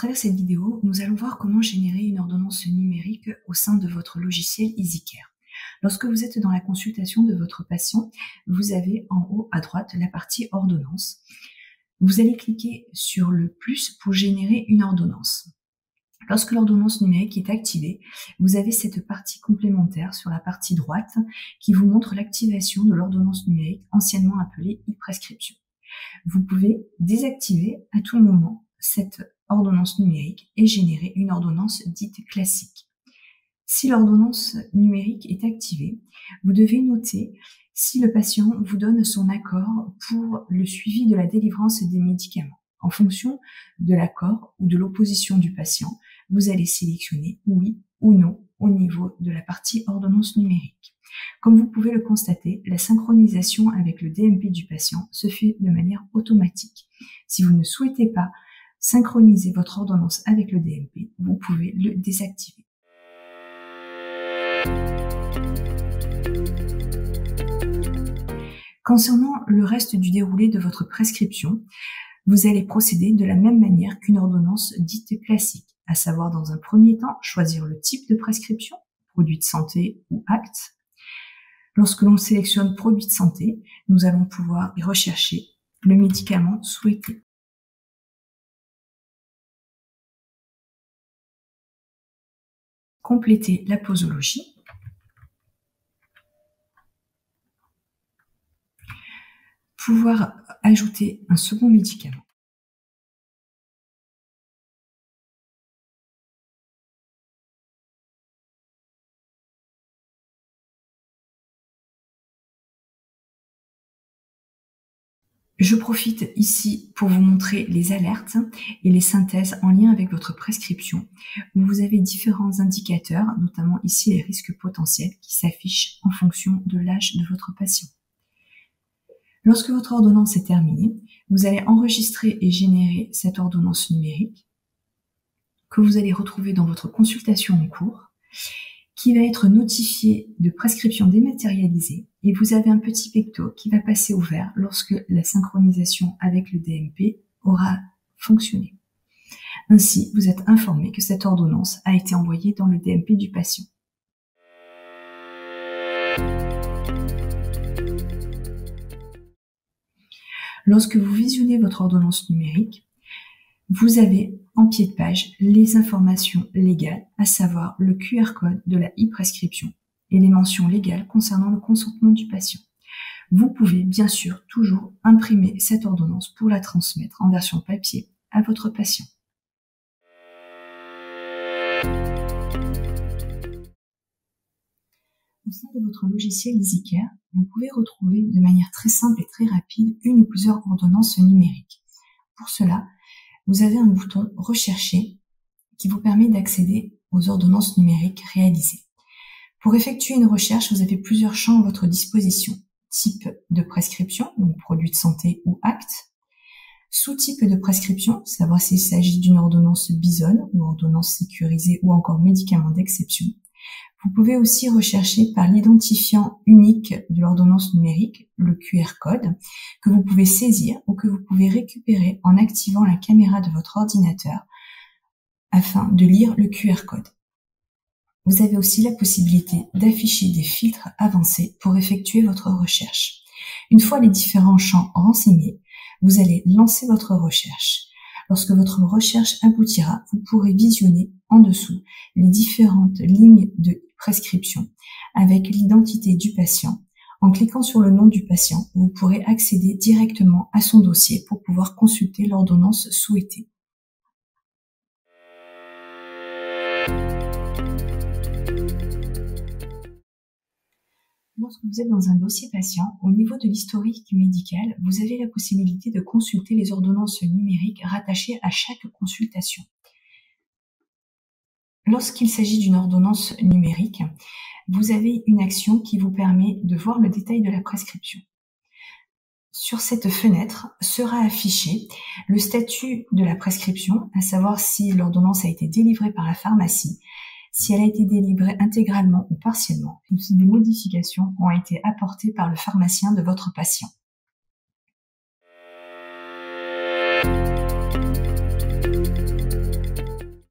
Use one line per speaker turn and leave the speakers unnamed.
travers cette vidéo, nous allons voir comment générer une ordonnance numérique au sein de votre logiciel EasyCare. Lorsque vous êtes dans la consultation de votre patient, vous avez en haut à droite la partie ordonnance. Vous allez cliquer sur le plus pour générer une ordonnance. Lorsque l'ordonnance numérique est activée, vous avez cette partie complémentaire sur la partie droite qui vous montre l'activation de l'ordonnance numérique, anciennement appelée e-prescription. Vous pouvez désactiver à tout moment cette ordonnance numérique et générer une ordonnance dite classique. Si l'ordonnance numérique est activée, vous devez noter si le patient vous donne son accord pour le suivi de la délivrance des médicaments. En fonction de l'accord ou de l'opposition du patient, vous allez sélectionner oui ou non au niveau de la partie ordonnance numérique. Comme vous pouvez le constater, la synchronisation avec le DMP du patient se fait de manière automatique. Si vous ne souhaitez pas synchroniser votre ordonnance avec le DMP, vous pouvez le désactiver. Concernant le reste du déroulé de votre prescription, vous allez procéder de la même manière qu'une ordonnance dite classique, à savoir dans un premier temps choisir le type de prescription, produit de santé ou acte. Lorsque l'on sélectionne produit de santé, nous allons pouvoir y rechercher le médicament souhaité. Compléter la posologie. Pouvoir ajouter un second médicament. Je profite ici pour vous montrer les alertes et les synthèses en lien avec votre prescription, où vous avez différents indicateurs, notamment ici les risques potentiels qui s'affichent en fonction de l'âge de votre patient. Lorsque votre ordonnance est terminée, vous allez enregistrer et générer cette ordonnance numérique que vous allez retrouver dans votre consultation en cours, qui va être notifiée de prescription dématérialisée, et vous avez un petit pecto qui va passer au vert lorsque la synchronisation avec le DMP aura fonctionné. Ainsi, vous êtes informé que cette ordonnance a été envoyée dans le DMP du patient. Lorsque vous visionnez votre ordonnance numérique, vous avez en pied de page les informations légales, à savoir le QR code de la e-prescription et les mentions légales concernant le consentement du patient. Vous pouvez bien sûr toujours imprimer cette ordonnance pour la transmettre en version papier à votre patient. Au sein de votre logiciel EasyCare, vous pouvez retrouver de manière très simple et très rapide une ou plusieurs ordonnances numériques. Pour cela, vous avez un bouton « Rechercher » qui vous permet d'accéder aux ordonnances numériques réalisées. Pour effectuer une recherche, vous avez plusieurs champs à votre disposition. Type de prescription, donc produit de santé ou acte. Sous-type de prescription, savoir s'il s'agit d'une ordonnance BISON ou ordonnance sécurisée ou encore médicament d'exception. Vous pouvez aussi rechercher par l'identifiant unique de l'ordonnance numérique, le QR code, que vous pouvez saisir ou que vous pouvez récupérer en activant la caméra de votre ordinateur afin de lire le QR code. Vous avez aussi la possibilité d'afficher des filtres avancés pour effectuer votre recherche. Une fois les différents champs renseignés, vous allez lancer votre recherche. Lorsque votre recherche aboutira, vous pourrez visionner en dessous les différentes lignes de prescription avec l'identité du patient. En cliquant sur le nom du patient, vous pourrez accéder directement à son dossier pour pouvoir consulter l'ordonnance souhaitée. Lorsque vous êtes dans un dossier patient, au niveau de l'historique médical, vous avez la possibilité de consulter les ordonnances numériques rattachées à chaque consultation. Lorsqu'il s'agit d'une ordonnance numérique, vous avez une action qui vous permet de voir le détail de la prescription. Sur cette fenêtre sera affiché le statut de la prescription, à savoir si l'ordonnance a été délivrée par la pharmacie, si elle a été délivrée intégralement ou partiellement, ou si des modifications ont été apportées par le pharmacien de votre patient.